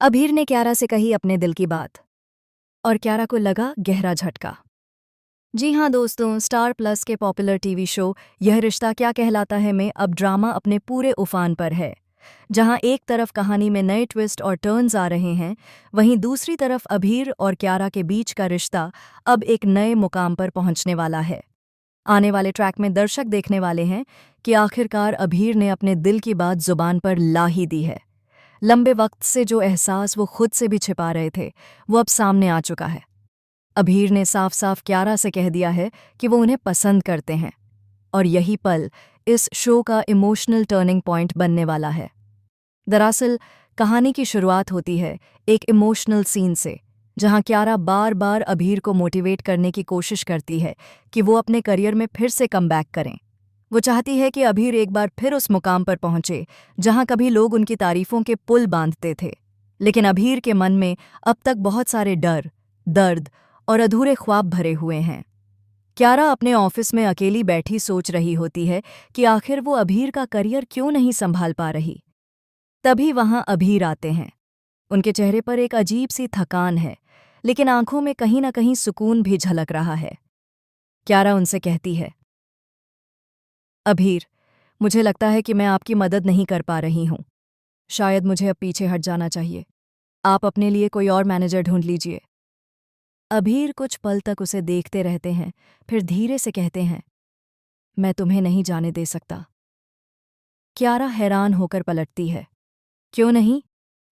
अभीर ने क्यारा से कही अपने दिल की बात और क्यारा को लगा गहरा झटका। जी हाँ दोस्तों, स्टार प्लस के पॉपुलर टीवी शो यह रिश्ता क्या कहलाता है में अब ड्रामा अपने पूरे उफान पर है। जहाँ एक तरफ कहानी में नए ट्विस्ट और टर्न्स आ रहे हैं, वहीं दूसरी तरफ अभीर और क्यारा के बीच का रिश्ता अब एक नए मुकाम पर पहुंचने वाला है। आने वाले ट्रैक में दर्शक देखने वाले हैं कि आखिरकार अभीर ने अपने दिल की बात जुबान पर ला ही दी है। लंबे वक्त से जो एहसास वो खुद से भी छिपा रहे थे, वो अब सामने आ चुका है। अभीर ने साफ साफ क्यारा से कह दिया है कि वो उन्हें पसंद करते हैं, और यही पल इस शो का इमोशनल टर्निंग पॉइंट बनने वाला है। दरअसल कहानी की शुरुआत होती है एक इमोशनल सीन से, जहां क्यारा बार बार अभीर को मोटिवेट करने की कोशिश करती है कि वो अपने करियर में फिर से कमबैक करें। वो चाहती है कि अभीर एक बार फिर उस मुकाम पर पहुंचे जहां कभी लोग उनकी तारीफों के पुल बांधते थे। लेकिन अभीर के मन में अब तक बहुत सारे डर, दर्द और अधूरे ख्वाब भरे हुए हैं। क्यारा अपने ऑफिस में अकेली बैठी सोच रही होती है कि आखिर वो अभीर का करियर क्यों नहीं संभाल पा रही। तभी वहां अभीर आते हैं। उनके चेहरे पर एक अजीब सी थकान है, लेकिन आंखों में कहीं ना कहीं सुकून भी झलक रहा है। क्यारा उनसे कहती है, अभीर, मुझे लगता है कि मैं आपकी मदद नहीं कर पा रही हूं। शायद मुझे अब पीछे हट जाना चाहिए। आप अपने लिए कोई और मैनेजर ढूंढ लीजिए। अभीर कुछ पल तक उसे देखते रहते हैं, फिर धीरे से कहते हैं, मैं तुम्हें नहीं जाने दे सकता। क्यारा हैरान होकर पलटती है, क्यों नहीं?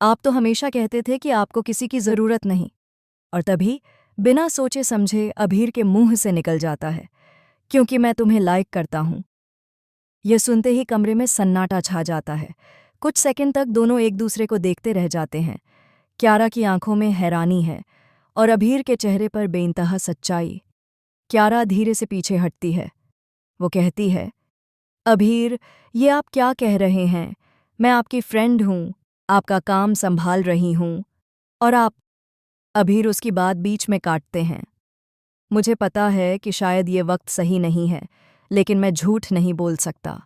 आप तो हमेशा कहते थे कि आपको किसी की जरूरत नहीं। और तभी बिना सोचे समझे अभीर के मुंह से निकल जाता है, क्योंकि मैं तुम्हें लाइक करता हूं। यह सुनते ही कमरे में सन्नाटा छा जाता है। कुछ सेकंड तक दोनों एक दूसरे को देखते रह जाते हैं। क्यारा की आंखों में हैरानी है और अभीर के चेहरे पर बेइंतहा सच्चाई। क्यारा धीरे से पीछे हटती है। वो कहती है, अभीर, ये आप क्या कह रहे हैं? मैं आपकी फ्रेंड हूं, आपका काम संभाल रही हूं, और आप। अभीर उसकी बात बीच में काटते हैं। मुझे पता है कि शायद ये वक्त सही नहीं है, लेकिन मैं झूठ नहीं बोल सकता।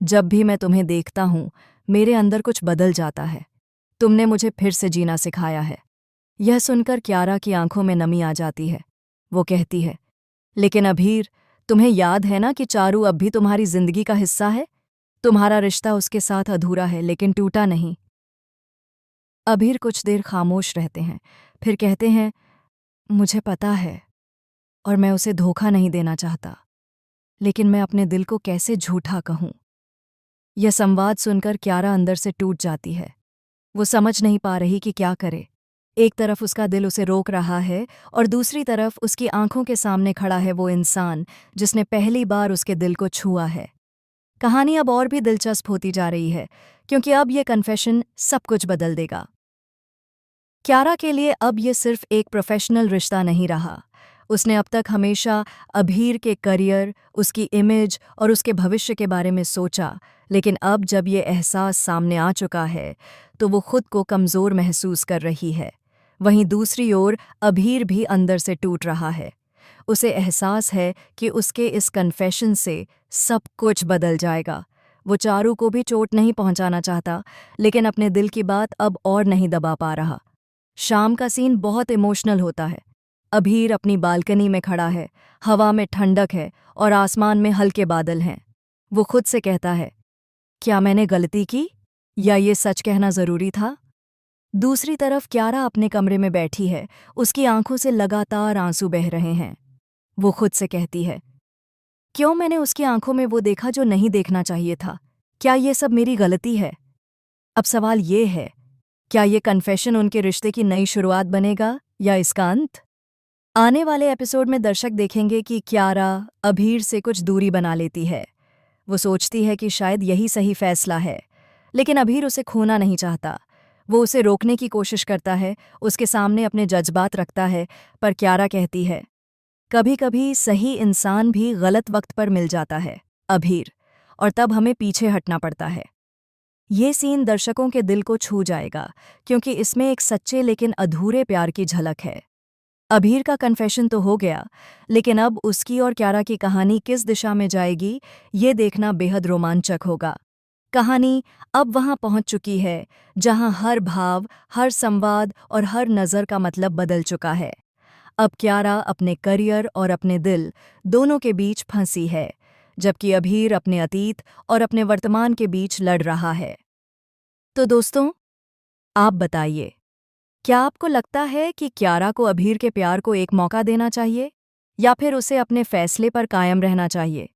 जब भी मैं तुम्हें देखता हूं, मेरे अंदर कुछ बदल जाता है। तुमने मुझे फिर से जीना सिखाया है। यह सुनकर क्यारा की आंखों में नमी आ जाती है। वो कहती है, लेकिन अभीर, तुम्हें याद है ना कि चारू अब भी तुम्हारी जिंदगी का हिस्सा है? तुम्हारा रिश्ता उसके साथ अधूरा है, लेकिन टूटा नहीं। अभीर कुछ देर खामोश रहते हैं, फिर कहते हैं, मुझे पता है, और मैं उसे धोखा नहीं देना चाहता, लेकिन मैं अपने दिल को कैसे झूठा कहूं? यह संवाद सुनकर क्यारा अंदर से टूट जाती है। वो समझ नहीं पा रही कि क्या करे। एक तरफ उसका दिल उसे रोक रहा है, और दूसरी तरफ उसकी आंखों के सामने खड़ा है वो इंसान जिसने पहली बार उसके दिल को छुआ है। कहानी अब और भी दिलचस्प होती जा रही है, क्योंकि अब ये कन्फेशन सब कुछ बदल देगा। क्यारा के लिए अब ये सिर्फ एक प्रोफेशनल रिश्ता नहीं रहा। उसने अब तक हमेशा अभीर के करियर, उसकी इमेज और उसके भविष्य के बारे में सोचा, लेकिन अब जब ये एहसास सामने आ चुका है, तो वो खुद को कमज़ोर महसूस कर रही है। वहीं दूसरी ओर अभीर भी अंदर से टूट रहा है। उसे एहसास है कि उसके इस कन्फेशन से सब कुछ बदल जाएगा। वो चारू को भी चोट नहीं पहुंचाना चाहता, लेकिन अपने दिल की बात अब और नहीं दबा पा रहा। शाम का सीन बहुत इमोशनल होता है। अभीर अपनी बालकनी में खड़ा है, हवा में ठंडक है और आसमान में हल्के बादल हैं। वो खुद से कहता है, क्या मैंने गलती की, या ये सच कहना जरूरी था? दूसरी तरफ क्यारा अपने कमरे में बैठी है, उसकी आंखों से लगातार आंसू बह रहे हैं। वो खुद से कहती है, क्यों मैंने उसकी आंखों में वो देखा जो नहीं देखना चाहिए था? क्या ये सब मेरी गलती है? अब सवाल ये है, क्या ये कन्फेशन उनके रिश्ते की नई शुरुआत बनेगा या इसका अंत? आने वाले एपिसोड में दर्शक देखेंगे कि क्यारा अभीर से कुछ दूरी बना लेती है। वो सोचती है कि शायद यही सही फैसला है, लेकिन अभीर उसे खोना नहीं चाहता। वो उसे रोकने की कोशिश करता है, उसके सामने अपने जज्बात रखता है, पर क्यारा कहती है, कभी कभी सही इंसान भी गलत वक्त पर मिल जाता है, अभीर, और तब हमें पीछे हटना पड़ता है। ये सीन दर्शकों के दिल को छू जाएगा, क्योंकि इसमें एक सच्चे लेकिन अधूरे प्यार की झलक है। अभीर का कन्फेशन तो हो गया, लेकिन अब उसकी और क्यारा की कहानी किस दिशा में जाएगी, ये देखना बेहद रोमांचक होगा। कहानी अब वहां पहुंच चुकी है जहां हर भाव, हर संवाद और हर नज़र का मतलब बदल चुका है। अब क्यारा अपने करियर और अपने दिल दोनों के बीच फंसी है, जबकि अभीर अपने अतीत और अपने वर्तमान के बीच लड़ रहा है। तो दोस्तों, आप बताइए, क्या आपको लगता है कि क्यारा को अभीर के प्यार को एक मौका देना चाहिए या फिर उसे अपने फैसले पर कायम रहना चाहिए?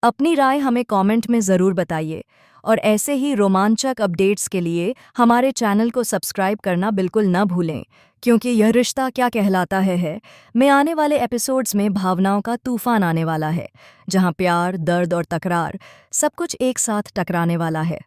अपनी राय हमें कमेंट में ज़रूर बताइए और ऐसे ही रोमांचक अपडेट्स के लिए हमारे चैनल को सब्सक्राइब करना बिल्कुल न भूलें, क्योंकि यह रिश्ता क्या कहलाता है में आने वाले एपिसोड्स में भावनाओं का तूफान आने वाला है, जहां प्यार, दर्द और तकरार सब कुछ एक साथ टकराने वाला है।